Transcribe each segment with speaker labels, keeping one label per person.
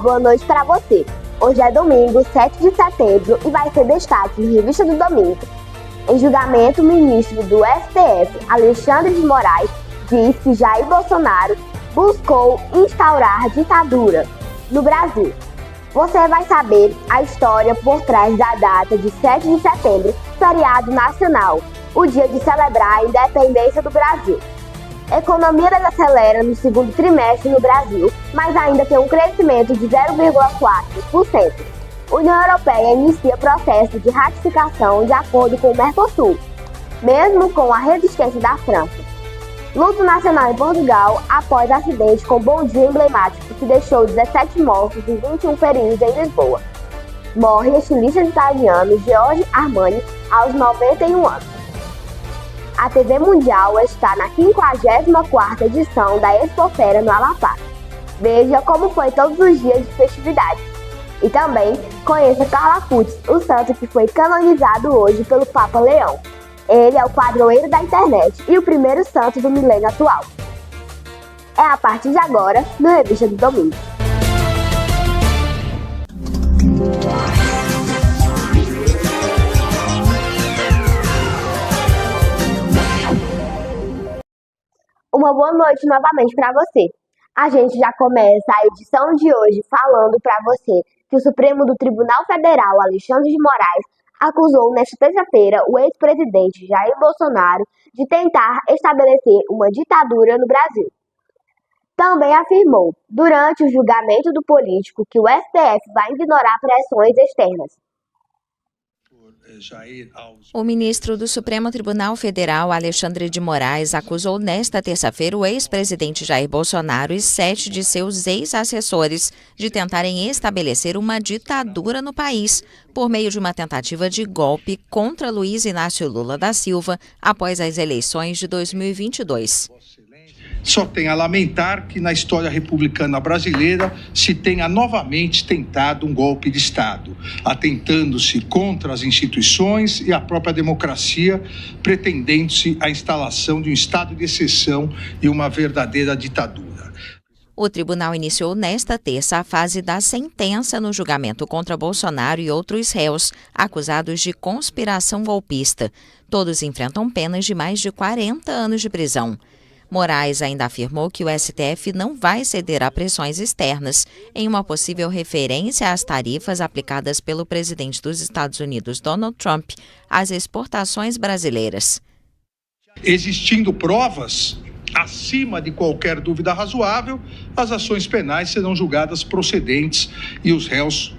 Speaker 1: boa noite para você. Hoje é domingo, 7 de setembro e vai ser destaque em Revista do Domingo. Em julgamento, o ministro do STF, Alexandre de Moraes, diz que Jair Bolsonaro buscou instaurar ditadura no Brasil. Você vai saber a história por trás da data de 7 de setembro, feriado nacional, o dia de celebrar a independência do Brasil. A economia desacelera no segundo trimestre no Brasil, mas ainda tem um crescimento de 0,4%. A União Europeia inicia processo de ratificação de acordo com o Mercosul, mesmo com a resistência da França. Luto nacional em Portugal após acidente com bondinho emblemático que deixou 17 mortos e 21 feridos em Lisboa. Morre estilista italiano Giorgio Armani aos 91 anos. A TV Mundial está na 54ª edição da Expofera no Amapá. Veja como foi todos os dias de festividade. E também conheça Carla Putz, o santo que foi canonizado hoje pelo Papa Leão. Ele é o padroeiro da internet e o primeiro santo do milênio atual. É a partir de agora, no Revista do Domingo. Uma boa noite novamente para você. A gente já começa a edição de hoje falando para você que o Supremo do Tribunal Federal, Alexandre de Moraes, acusou nesta terça-feira o ex-presidente Jair Bolsonaro de tentar estabelecer uma ditadura no Brasil. Também afirmou, durante o julgamento do político, que o STF vai ignorar pressões externas.
Speaker 2: O ministro do Supremo Tribunal Federal, Alexandre de Moraes, acusou nesta terça-feira o ex-presidente Jair Bolsonaro e 7 de seus ex-assessores de tentarem estabelecer uma ditadura no país por meio de uma tentativa de golpe contra Luiz Inácio Lula da Silva após as eleições de 2022.
Speaker 3: Só tem a lamentar que na história republicana brasileira se tenha novamente tentado um golpe de Estado, atentando-se contra as instituições e a própria democracia, pretendendo-se a instalação de um estado de exceção e uma verdadeira ditadura.
Speaker 2: O tribunal iniciou nesta terça a fase da sentença no julgamento contra Bolsonaro e outros réus acusados de conspiração golpista. Todos enfrentam penas de mais de 40 anos de prisão. Moraes ainda afirmou que o STF não vai ceder a pressões externas em uma possível referência às tarifas aplicadas pelo presidente dos Estados Unidos, Donald Trump, às exportações brasileiras.
Speaker 3: Existindo provas, acima de qualquer dúvida razoável, as ações penais serão julgadas procedentes e os réus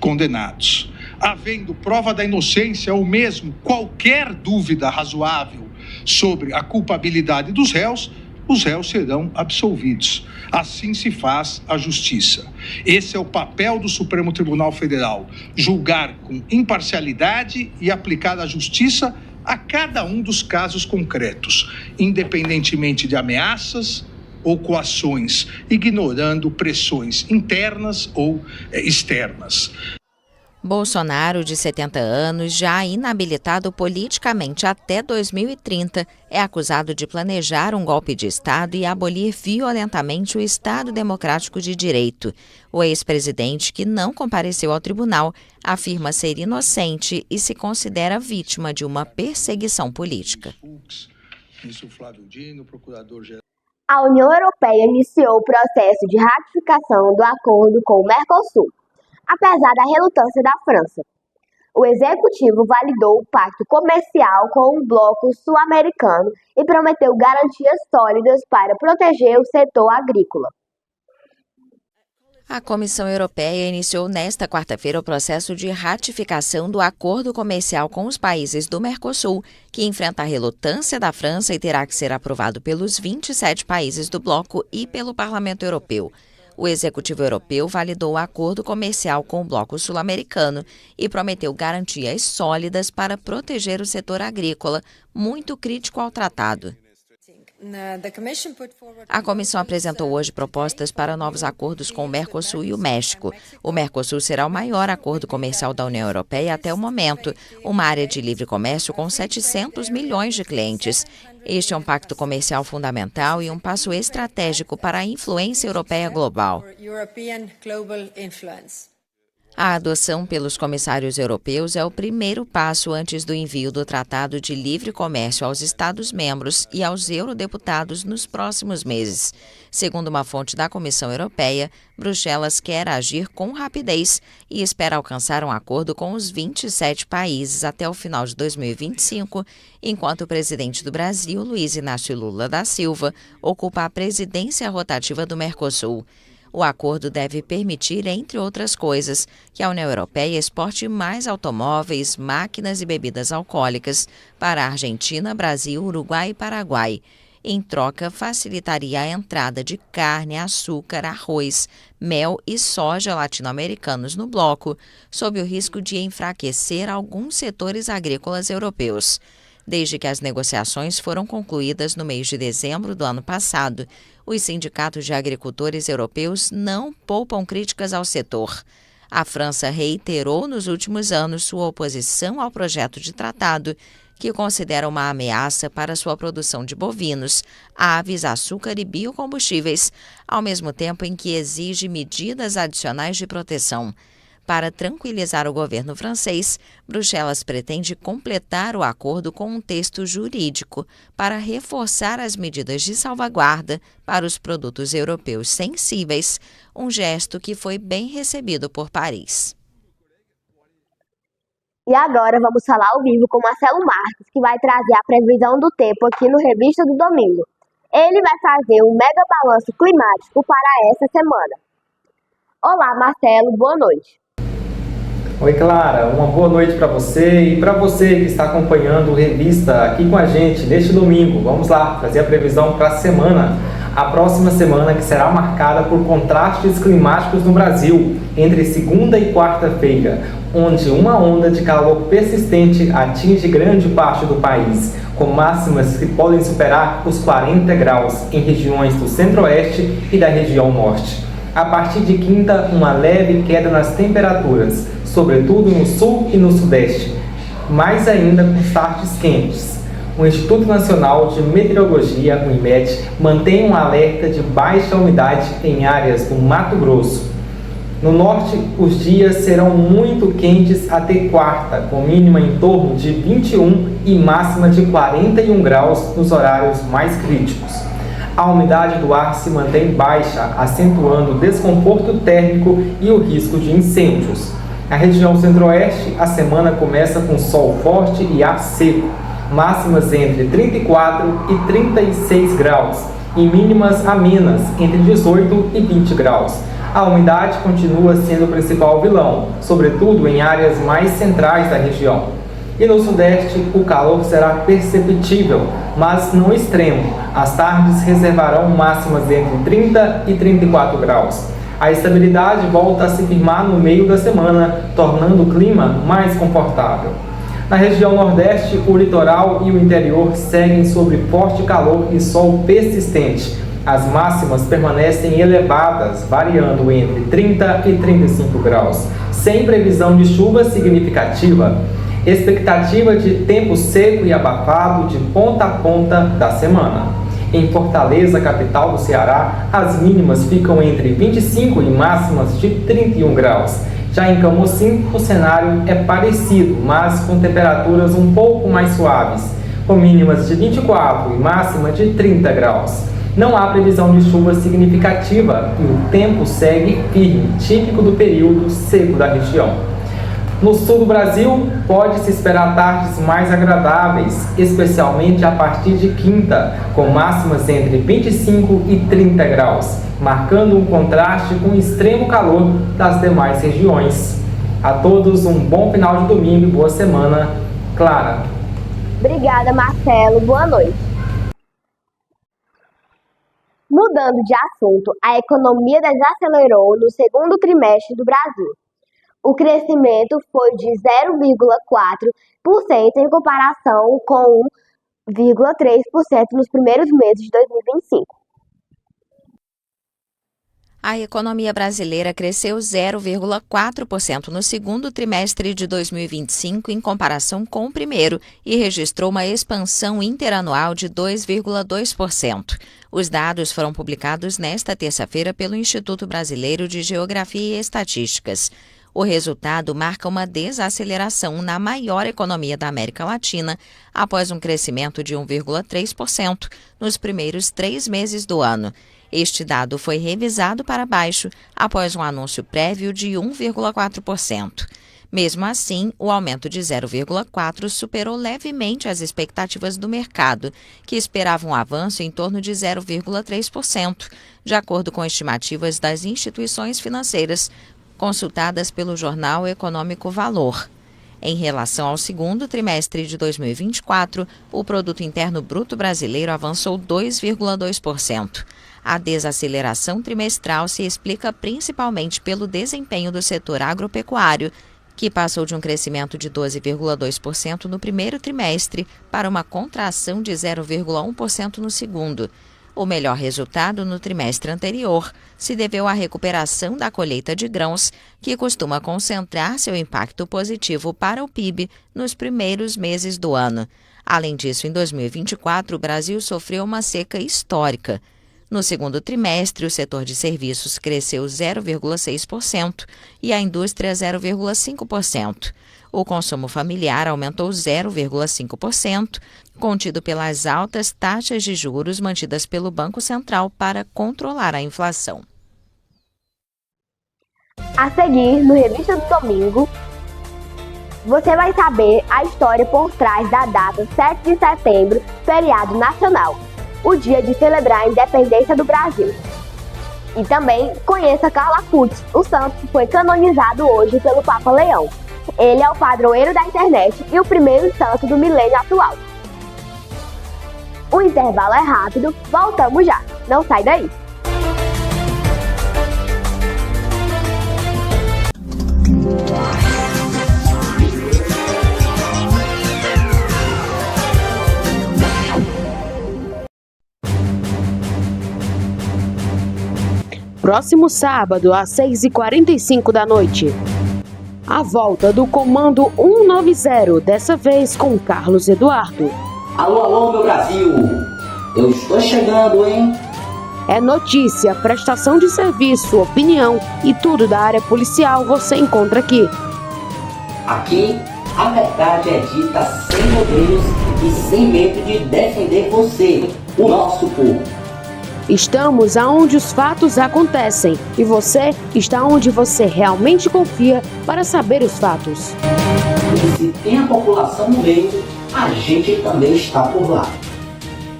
Speaker 3: condenados. Havendo prova da inocência ou mesmo qualquer dúvida razoável sobre a culpabilidade dos réus, os réus serão absolvidos. Assim se faz a justiça. Esse é o papel do Supremo Tribunal Federal: julgar com imparcialidade e aplicar a justiça a cada um dos casos concretos, independentemente de ameaças ou coações, ignorando pressões internas ou externas.
Speaker 2: Bolsonaro, de 70 anos, já inabilitado politicamente até 2030, é acusado de planejar um golpe de Estado e abolir violentamente o Estado Democrático de Direito. O ex-presidente, que não compareceu ao tribunal, afirma ser inocente e se considera vítima de uma perseguição política.
Speaker 1: A União Europeia iniciou o processo de ratificação do acordo com o Mercosul, apesar da relutância da França. O executivo validou o pacto comercial com o bloco sul-americano e prometeu garantias sólidas para proteger o setor agrícola.
Speaker 2: A Comissão Europeia iniciou nesta quarta-feira o processo de ratificação do acordo comercial com os países do Mercosul, que enfrenta a relutância da França e terá que ser aprovado pelos 27 países do bloco e pelo Parlamento Europeu. O Executivo Europeu validou o acordo comercial com o bloco sul-americano e prometeu garantias sólidas para proteger o setor agrícola, muito crítico ao tratado. A comissão apresentou hoje propostas para novos acordos com o Mercosul e o México. O Mercosul será o maior acordo comercial da União Europeia até o momento, uma área de livre comércio com 700 milhões de clientes. Este é um pacto comercial fundamental e um passo estratégico para a influência europeia global. A adoção pelos comissários europeus é o primeiro passo antes do envio do Tratado de Livre Comércio aos Estados-membros e aos eurodeputados nos próximos meses. Segundo uma fonte da Comissão Europeia, Bruxelas quer agir com rapidez e espera alcançar um acordo com os 27 países até o final de 2025, enquanto o presidente do Brasil, Luiz Inácio Lula da Silva, ocupa a presidência rotativa do Mercosul. O acordo deve permitir, entre outras coisas, que a União Europeia exporte mais automóveis, máquinas e bebidas alcoólicas para a Argentina, Brasil, Uruguai e Paraguai. Em troca, facilitaria a entrada de carne, açúcar, arroz, mel e soja latino-americanos no bloco, sob o risco de enfraquecer alguns setores agrícolas europeus. Desde que as negociações foram concluídas no mês de dezembro do ano passado, os sindicatos de agricultores europeus não poupam críticas ao setor. A França reiterou nos últimos anos sua oposição ao projeto de tratado, que considera uma ameaça para sua produção de bovinos, aves, açúcar e biocombustíveis, ao mesmo tempo em que exige medidas adicionais de proteção. Para tranquilizar o governo francês, Bruxelas pretende completar o acordo com um texto jurídico para reforçar as medidas de salvaguarda para os produtos europeus sensíveis, um gesto que foi bem recebido por Paris.
Speaker 1: E agora vamos falar ao vivo com Marcelo Marques, que vai trazer a previsão do tempo aqui no Revista do Domingo. Ele vai fazer um mega balanço climático para essa semana. Olá, Marcelo, boa noite.
Speaker 4: Oi, Clara, uma boa noite para você e para você que está acompanhando o Revista aqui com a gente neste domingo. Vamos lá, fazer a previsão para a semana. A próxima semana que será marcada por contrastes climáticos no Brasil, entre segunda e quarta-feira, onde uma onda de calor persistente atinge grande parte do país, com máximas que podem superar os 40 graus em regiões do centro-oeste e da região norte. A partir de quinta, uma leve queda nas temperaturas, sobretudo no sul e no sudeste, mais ainda com tardes quentes. O Instituto Nacional de Meteorologia, o IMET, mantém um alerta de baixa umidade em áreas do Mato Grosso. No norte, os dias serão muito quentes até quarta, com mínima em torno de 21 e máxima de 41 graus nos horários mais críticos. A umidade do ar se mantém baixa, acentuando o desconforto térmico e o risco de incêndios. Na região centro-oeste, a semana começa com sol forte e ar seco, máximas entre 34 e 36 graus e mínimas amenas entre 18 e 20 graus. A umidade continua sendo o principal vilão, sobretudo em áreas mais centrais da região. E no sudeste, o calor será perceptível, mas não extremo. As tardes reservarão máximas entre 30 e 34 graus. A estabilidade volta a se firmar no meio da semana, tornando o clima mais confortável. Na região nordeste, o litoral e o interior seguem sob forte calor e sol persistente. As máximas permanecem elevadas, variando entre 30 e 35 graus, sem previsão de chuva significativa. Expectativa de tempo seco e abafado de ponta a ponta da semana. Em Fortaleza, capital do Ceará, as mínimas ficam entre 25 e máximas de 31 graus. Já em Camocim, o cenário é parecido, mas com temperaturas um pouco mais suaves, com mínimas de 24 e máxima de 30 graus. Não há previsão de chuva significativa e o tempo segue firme, típico do período seco da região. No sul do Brasil, pode-se esperar tardes mais agradáveis, especialmente a partir de quinta, com máximas entre 25 e 30 graus, marcando um contraste com o extremo calor das demais regiões. A todos um bom final de domingo e boa semana. Clara.
Speaker 1: Obrigada, Marcelo. Boa noite. Mudando de assunto, a economia desacelerou no segundo trimestre do Brasil. O crescimento foi de 0,4% em comparação com nos primeiros meses de 2025.
Speaker 2: A economia brasileira cresceu 0,4% no segundo trimestre de 2025 em comparação com o primeiro e registrou uma expansão interanual de 2,2%. Os dados foram publicados nesta terça-feira pelo Instituto Brasileiro de Geografia e Estatísticas. O resultado marca uma desaceleração na maior economia da América Latina, após um crescimento de 1,3% nos primeiros 3 meses do ano. Este dado foi revisado para baixo após um anúncio prévio de 1,4%. Mesmo assim, o aumento de 0,4% superou levemente as expectativas do mercado, que esperava um avanço em torno de 0,3%, de acordo com estimativas das instituições financeiras consultadas pelo jornal Econômico Valor. Em relação ao segundo trimestre de 2024, o Produto Interno Bruto brasileiro avançou 2,2%. A desaceleração trimestral se explica principalmente pelo desempenho do setor agropecuário, que passou de um crescimento de 12,2% no primeiro trimestre para uma contração de 0,1% no segundo. O melhor resultado no trimestre anterior se deveu à recuperação da colheita de grãos, que costuma concentrar seu impacto positivo para o PIB nos primeiros meses do ano. Além disso, em 2024, o Brasil sofreu uma seca histórica. No segundo trimestre, o setor de serviços cresceu 0,6% e a indústria 0,5%. O consumo familiar aumentou 0,5%, contido pelas altas taxas de juros mantidas pelo Banco Central para controlar a inflação.
Speaker 1: A seguir, no Revista do Domingo, você vai saber a história por trás da data 7 de setembro, feriado nacional, o dia de celebrar a independência do Brasil. E também conheça Carlo Acutis, o santo que foi canonizado hoje pelo Papa Leão. Ele é o padroeiro da internet e o primeiro santo do milênio atual. O intervalo é rápido, voltamos já, não sai daí!
Speaker 5: Próximo sábado, às 6h45 da noite. A volta do Comando 190, dessa vez com Carlos Eduardo.
Speaker 6: Alô, alô, meu Brasil! Eu estou chegando, hein?
Speaker 5: É notícia, prestação de serviço, opinião e tudo da área policial você encontra aqui.
Speaker 6: Aqui, a verdade é dita sem rodeios e sem medo de defender você, o nosso povo.
Speaker 5: Estamos aonde os fatos acontecem e você está onde você realmente confia para saber os fatos.
Speaker 6: E se tem a população no meio, a gente também está por lá.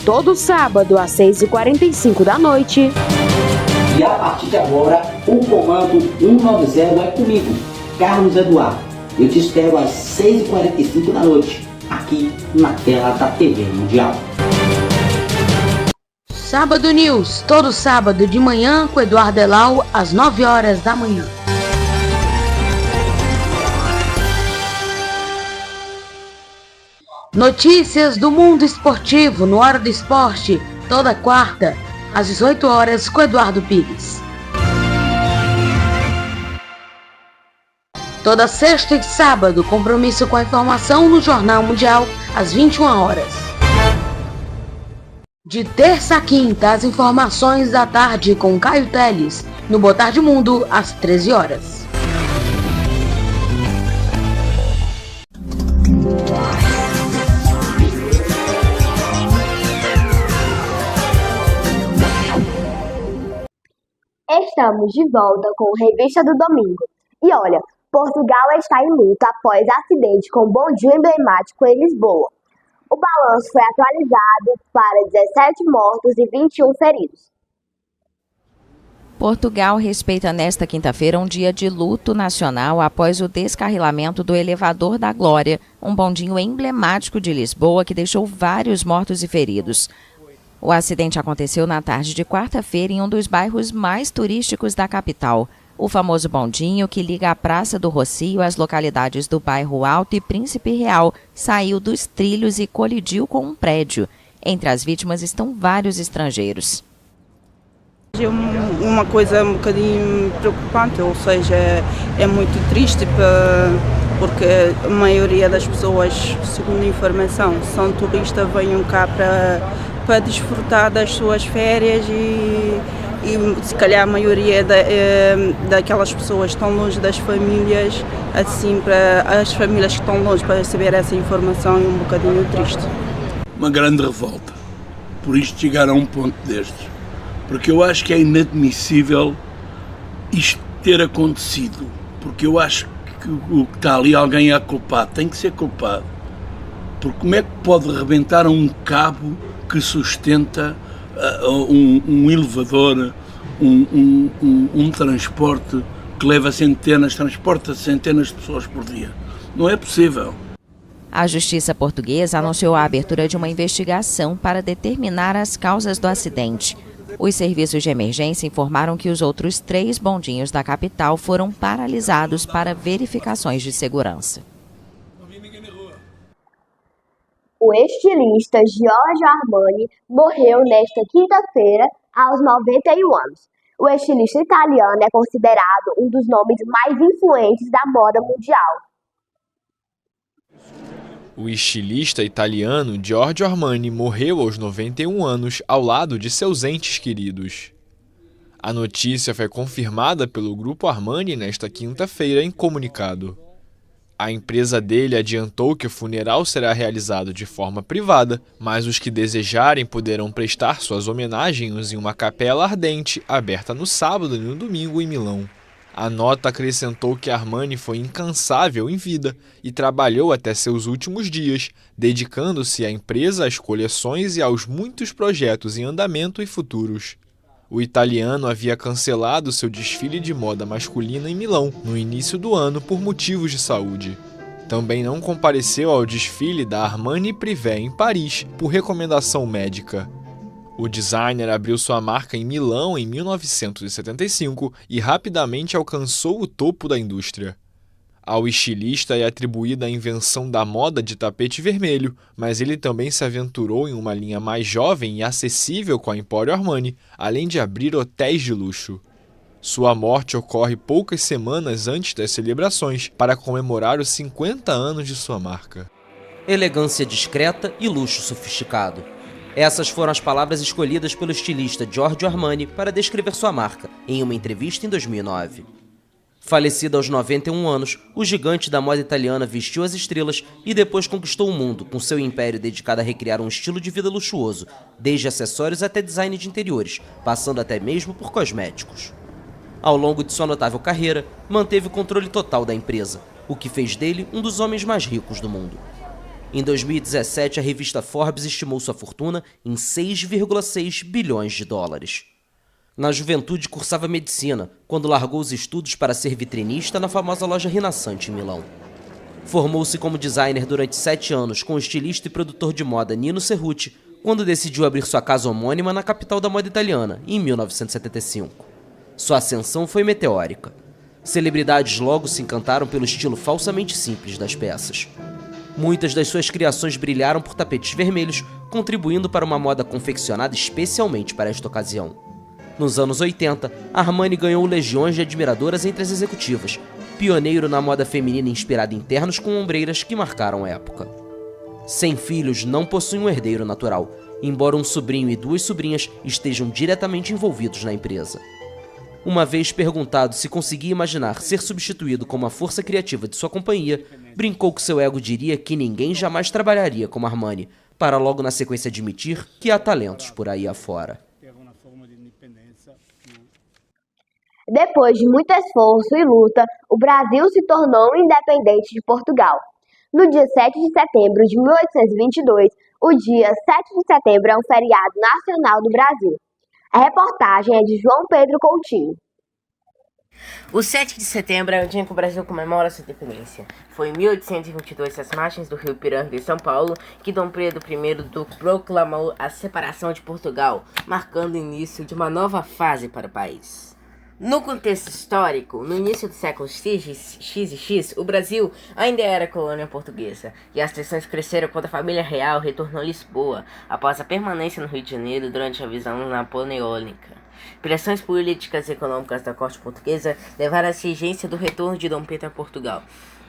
Speaker 5: Todo sábado às 6h45 da noite.
Speaker 6: E a partir de agora, o Comando 190 é comigo, Carlos Eduardo. Eu te espero às 6h45 da noite, aqui na tela da TV Mundial.
Speaker 5: Sábado News, todo sábado de manhã com Eduardo Elau, às 9 horas da manhã. Notícias do mundo esportivo no Hora do Esporte, toda quarta, às 18 horas com Eduardo Pires. Toda sexta e sábado, compromisso com a informação no Jornal Mundial, às 21 horas. De terça a quinta, as informações da tarde com Caio Teles, no Boa Tarde Mundo, às 13 horas.
Speaker 1: Estamos de volta com a Revista do Domingo. E olha, Portugal está em luta após acidente com bondinho emblemático em Lisboa. O balanço foi atualizado para 17 mortos e 21 feridos.
Speaker 2: Portugal respeita nesta quinta-feira um dia de luto nacional após o descarrilamento do Elevador da Glória, um bondinho emblemático de Lisboa que deixou vários mortos e feridos. O acidente aconteceu na tarde de quarta-feira em um dos bairros mais turísticos da capital. O famoso bondinho, que liga a Praça do Rocio às localidades do Bairro Alto e Príncipe Real, saiu dos trilhos e colidiu com um prédio. Entre as vítimas estão vários estrangeiros.
Speaker 7: É uma coisa um bocadinho preocupante, ou seja, é muito triste porque a maioria das pessoas, segundo a informação, são turistas, vêm cá para desfrutar das suas férias e se calhar a maioria daquelas pessoas estão longe das famílias, assim, para as famílias que estão longe para receber essa informação é um bocadinho triste.
Speaker 8: Uma grande revolta por isto chegar a um ponto destes, porque eu acho que é inadmissível isto ter acontecido, porque eu acho que o que está ali alguém é culpado, tem que ser culpado, porque como é que pode rebentar um cabo que sustenta um elevador, um transporte que leva transporta centenas de pessoas por dia? Não é possível.
Speaker 2: A Justiça Portuguesa anunciou a abertura de uma investigação para determinar as causas do acidente. Os serviços de emergência informaram que os outros 3 bondinhos da capital foram paralisados para verificações de segurança.
Speaker 1: O estilista Giorgio Armani morreu nesta quinta-feira, aos 91 anos. O estilista italiano é considerado um dos nomes mais influentes da moda mundial.
Speaker 9: O estilista italiano Giorgio Armani morreu aos 91 anos ao lado de seus entes queridos. A notícia foi confirmada pelo Grupo Armani nesta quinta-feira em comunicado. A empresa dele adiantou que o funeral será realizado de forma privada, mas os que desejarem poderão prestar suas homenagens em uma capela ardente aberta no sábado e no domingo em Milão. A nota acrescentou que Armani foi incansável em vida e trabalhou até seus últimos dias, dedicando-se à empresa, às coleções e aos muitos projetos em andamento e futuros. O italiano havia cancelado seu desfile de moda masculina em Milão no início do ano por motivos de saúde. Também não compareceu ao desfile da Armani Privé em Paris por recomendação médica. O designer abriu sua marca em Milão em 1975 e rapidamente alcançou o topo da indústria. Ao estilista é atribuída a invenção da moda de tapete vermelho, mas ele também se aventurou em uma linha mais jovem e acessível com a Emporio Armani, além de abrir hotéis de luxo. Sua morte ocorre poucas semanas antes das celebrações para comemorar os 50 anos de sua marca.
Speaker 10: Elegância discreta e luxo sofisticado. Essas foram as palavras escolhidas pelo estilista Giorgio Armani para descrever sua marca, em uma entrevista em 2009. Falecido aos 91 anos, o gigante da moda italiana vestiu as estrelas e depois conquistou o mundo com seu império dedicado a recriar um estilo de vida luxuoso, desde acessórios até design de interiores, passando até mesmo por cosméticos. Ao longo de sua notável carreira, manteve o controle total da empresa, o que fez dele um dos homens mais ricos do mundo. Em 2017, a revista Forbes estimou sua fortuna em 6,6 bilhões de dólares. Na juventude, cursava medicina, quando largou os estudos para ser vitrinista na famosa loja Rinascente em Milão. Formou-se como designer durante 7 anos com o estilista e produtor de moda Nino Cerruti, quando decidiu abrir sua casa homônima na capital da moda italiana, em 1975. Sua ascensão foi meteórica. Celebridades logo se encantaram pelo estilo falsamente simples das peças. Muitas das suas criações brilharam por tapetes vermelhos, contribuindo para uma moda confeccionada especialmente para esta ocasião. Nos anos 80, Armani ganhou legiões de admiradoras entre as executivas, pioneiro na moda feminina inspirada em ternos com ombreiras que marcaram a época. Sem filhos, não possui um herdeiro natural, embora um sobrinho e 2 sobrinhas estejam diretamente envolvidos na empresa. Uma vez perguntado se conseguia imaginar ser substituído como a força criativa de sua companhia, brincou que seu ego diria que ninguém jamais trabalharia como Armani, para logo na sequência admitir que há talentos por aí afora.
Speaker 1: Depois de muito esforço e luta, o Brasil se tornou independente de Portugal. No dia 7 de setembro de 1822, o dia 7 de setembro é um feriado nacional do Brasil. A reportagem é de João Pedro Coutinho.
Speaker 11: O 7 de setembro é o dia em que o Brasil comemora sua independência. Foi em 1822, as margens do Rio Ipiranga e São Paulo, que Dom Pedro I Duque proclamou a separação de Portugal, marcando o início de uma nova fase para o país. No contexto histórico, no início do século XX, o Brasil ainda era colônia portuguesa, e as tensões cresceram quando a família real retornou a Lisboa, após a permanência no Rio de Janeiro durante a visão napoleônica. Pressões políticas e econômicas da corte portuguesa levaram à exigência do retorno de Dom Pedro a Portugal,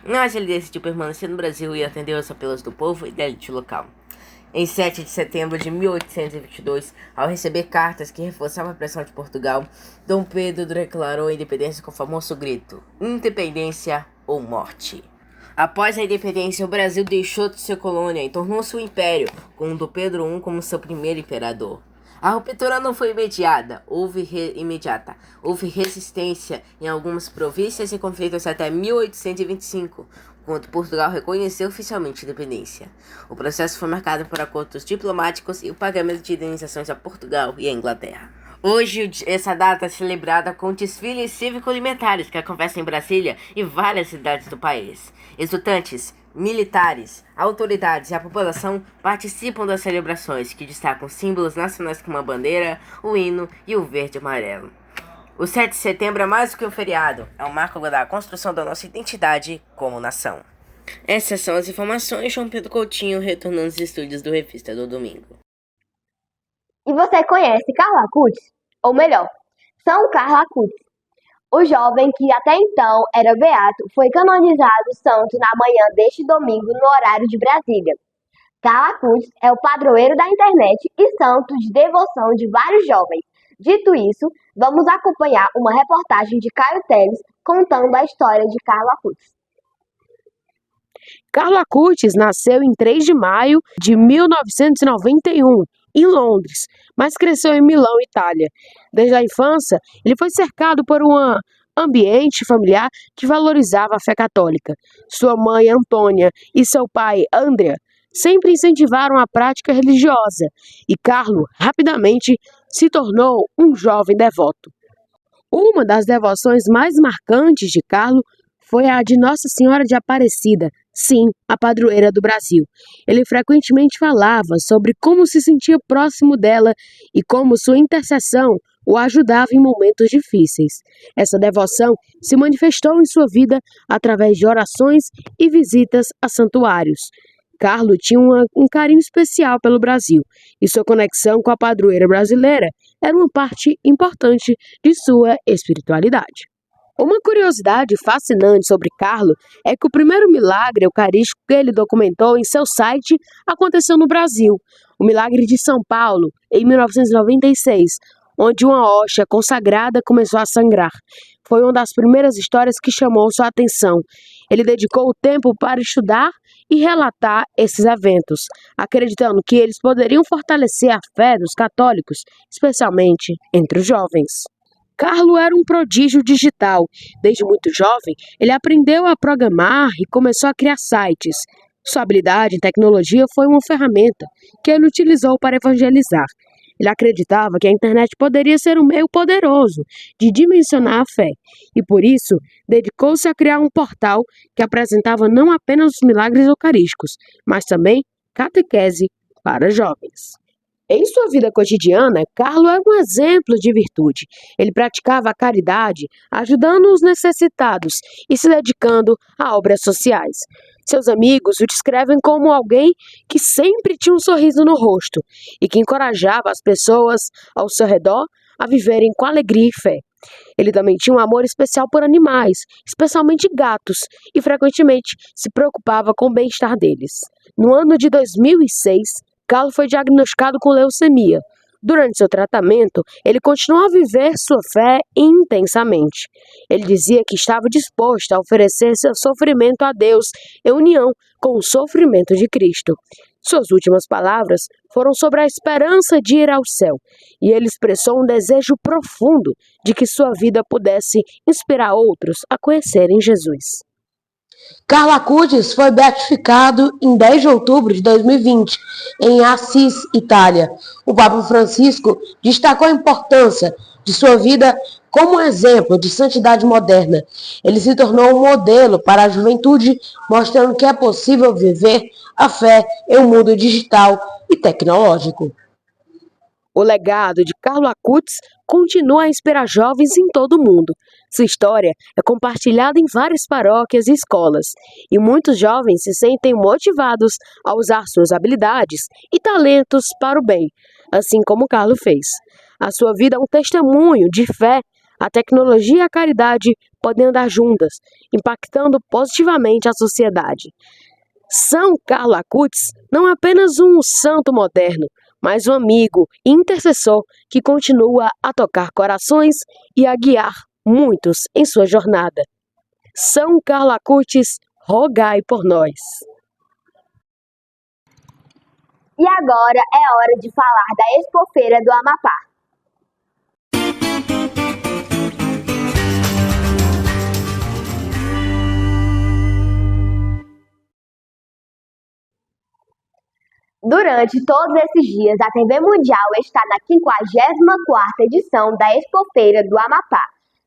Speaker 11: mas ele decidiu permanecer no Brasil e atender aos apelos do povo e da elite local. Em 7 de setembro de 1822, ao receber cartas que reforçavam a pressão de Portugal, Dom Pedro declarou a independência com o famoso grito: independência ou morte. Após a independência, o Brasil deixou de ser colônia e tornou-se um império, com Dom Pedro I como seu primeiro imperador. A ruptura não foi imediata, houve resistência em algumas províncias e conflitos até 1825, quando Portugal reconheceu oficialmente a independência. O processo foi marcado por acordos diplomáticos e o pagamento de indenizações a Portugal e a Inglaterra. Hoje, essa data é celebrada com desfiles cívico-militares que acontecem em Brasília e várias cidades do país. Estudantes, militares, autoridades e a população participam das celebrações, que destacam símbolos nacionais como a bandeira, o hino e o verde e amarelo. O 7 de setembro é mais do que um feriado, é um marco da construção da nossa identidade como nação. Essas são as informações. João Pedro Coutinho, retornando aos estúdios do Revista do Domingo.
Speaker 1: E você conhece Carlo Acutis? Ou melhor, São Carlo Acutis. O jovem que até então era beato foi canonizado santo na manhã deste domingo no horário de Brasília. Carlo Acutis é o padroeiro da internet e santo de devoção de vários jovens. Dito isso, vamos acompanhar uma reportagem de Caio Teles contando a história de Carlo Acutis.
Speaker 5: Carlo Acutis nasceu em 3 de maio de 1991, em Londres, mas cresceu em Milão, Itália. Desde a infância, ele foi cercado por um ambiente familiar que valorizava a fé católica. Sua mãe, Antônia, e seu pai, Andrea, sempre incentivaram a prática religiosa, e Carlo rapidamente se tornou um jovem devoto. Uma das devoções mais marcantes de Carlo foi a de Nossa Senhora de Aparecida, sim, a padroeira do Brasil. Ele frequentemente falava sobre como se sentia próximo dela e como sua intercessão o ajudava em momentos difíceis. Essa devoção se manifestou em sua vida através de orações e visitas a santuários. Carlo tinha um carinho especial pelo Brasil, e sua conexão com a padroeira brasileira era uma parte importante de sua espiritualidade. Uma curiosidade fascinante sobre Carlo é que o primeiro milagre eucarístico que ele documentou em seu site aconteceu no Brasil, o milagre de São Paulo, em 1996, onde uma hóstia consagrada começou a sangrar. Foi uma das primeiras histórias que chamou sua atenção. Ele dedicou o tempo para estudar e relatar esses eventos, acreditando que eles poderiam fortalecer a fé dos católicos, especialmente entre os jovens. Carlo era um prodígio digital. Desde muito jovem, ele aprendeu a programar e começou a criar sites. Sua habilidade em tecnologia foi uma ferramenta que ele utilizou para evangelizar. Ele acreditava que a internet poderia ser um meio poderoso de dimensionar a fé, e por isso dedicou-se a criar um portal que apresentava não apenas os milagres eucarísticos, mas também catequese para jovens. Em sua vida cotidiana, Carlo era um exemplo de virtude. Ele praticava a caridade, ajudando os necessitados e se dedicando a obras sociais. Seus amigos o descrevem como alguém que sempre tinha um sorriso no rosto e que encorajava as pessoas ao seu redor a viverem com alegria e fé. Ele também tinha um amor especial por animais, especialmente gatos, e frequentemente se preocupava com o bem-estar deles. No ano de 2006, Carlo foi diagnosticado com leucemia. Durante seu tratamento, ele continuou a viver sua fé intensamente. Ele dizia que estava disposto a oferecer seu sofrimento a Deus em união com o sofrimento de Cristo. Suas últimas palavras foram sobre a esperança de ir ao céu, e ele expressou um desejo profundo de que sua vida pudesse inspirar outros a conhecerem Jesus.
Speaker 12: Carlo Acutis foi beatificado em 10 de outubro de 2020, em Assis, Itália. O Papa Francisco destacou a importância de sua vida como um exemplo de santidade moderna. Ele se tornou um modelo para a juventude, mostrando que é possível viver a fé em um mundo digital e tecnológico.
Speaker 5: O legado de Carlo Acutis continua a inspirar jovens em todo o mundo. Sua história é compartilhada em várias paróquias e escolas, e muitos jovens se sentem motivados a usar suas habilidades e talentos para o bem, assim como Carlo fez. A sua vida é um testemunho de fé. A tecnologia e a caridade podem andar juntas, impactando positivamente a sociedade. São Carlo Acutis não é apenas um santo moderno, mas um amigo e intercessor que continua a tocar corações e a guiar muitos em sua jornada. São Carlo Acutis, rogai por nós.
Speaker 1: E agora é hora de falar da Expofeira do Amapá. Durante todos esses dias, a TV Mundial está na 54ª edição da Expofeira do Amapá,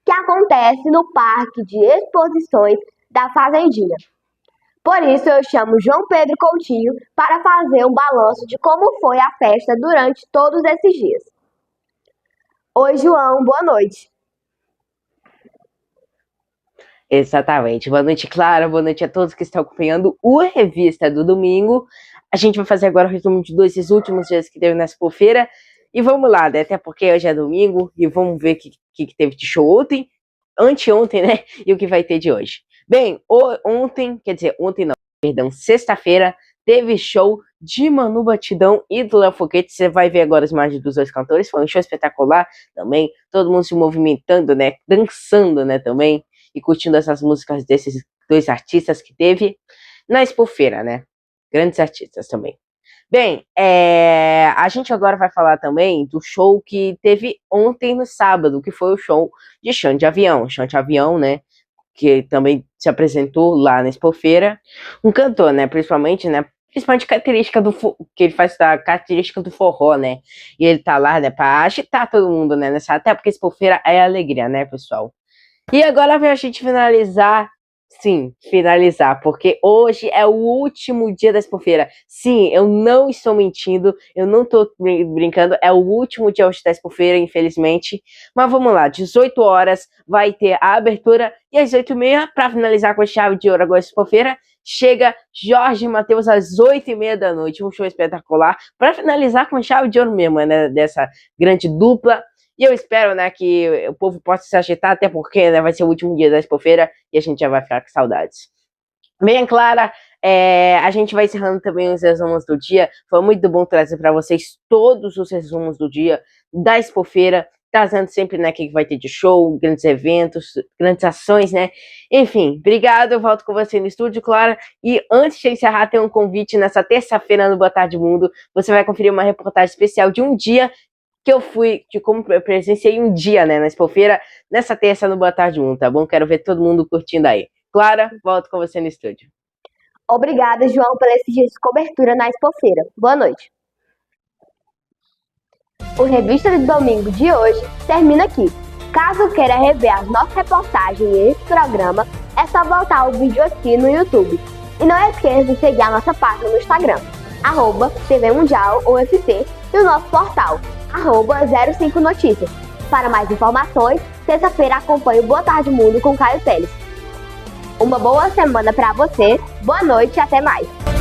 Speaker 1: que acontece no Parque de Exposições da Fazendinha. Por isso, eu chamo João Pedro Coutinho para fazer um balanço de como foi a festa durante todos esses dias. Oi, João, boa noite.
Speaker 11: Exatamente. Boa noite, Clara. Boa noite a todos que estão acompanhando o Revista do Domingo. A gente vai fazer agora o resumo de esses últimos dias que teve na Expofeira. E vamos lá, né? Até porque hoje é domingo e vamos ver o que teve de show anteontem, né? E o que vai ter de hoje. Bem, sexta-feira, teve show de Manu Batidão e do Léo Foguete. Você vai ver agora as imagens dos dois cantores. Foi um show espetacular também. Todo mundo se movimentando, né? Dançando, né? Também. E curtindo essas músicas desses dois artistas que teve na Expofeira, né? Grandes artistas também. Bem, a gente agora vai falar também do show que teve ontem no sábado, que foi o show de Chão de Avião. Chão de Avião, né? Que também se apresentou lá na Expofeira. Um cantor, né? Principalmente característica que ele faz da característica do forró, né? E ele tá lá, né? Pra agitar todo mundo, né? Até porque Expofeira é alegria, né, pessoal? E agora vem a gente finalizar, porque hoje é o último dia da Expofeira. Sim, eu não estou mentindo, eu não estou brincando, é o último dia hoje da Expofeira, infelizmente. Mas vamos lá, 18 horas vai ter a abertura e às 8h30, para finalizar com a chave de ouro agora da Expofeira, chega Jorge Mateus às 8h30 da noite, um show espetacular, para finalizar com a chave de ouro mesmo, né, dessa grande dupla. E eu espero, né, que o povo possa se agitar, até porque, né, vai ser o último dia da Expofeira e a gente já vai ficar com saudades. Bem, Clara, a gente vai encerrando também os resumos do dia. Foi muito bom trazer para vocês todos os resumos do dia da Expofeira, trazendo sempre, né, o que vai ter de show, grandes eventos, grandes ações, né? Enfim, obrigado, eu volto com você no estúdio, Clara. E antes de encerrar, tem um convite nessa terça-feira no Boa Tarde Mundo. Você vai conferir uma reportagem especial de um dia que eu como presenciei um dia, né, na Expofeira, nessa terça no Boa Tarde Mundo, tá bom? Quero ver todo mundo curtindo aí. Clara, volto com você no estúdio.
Speaker 1: Obrigada, João, por esse dia de cobertura na Expofeira. Boa noite. O Revista do Domingo de hoje termina aqui. Caso queira rever as nossas reportagens e esse programa, é só voltar ao vídeo aqui no YouTube. E não esqueça de seguir a nossa página no Instagram, @TV Mundial UFC, e o nosso portal, @05 Notícias. Para mais informações, terça-feira acompanhe o Boa Tarde Mundo com Caio Teles. Uma boa semana para você, boa noite e até mais!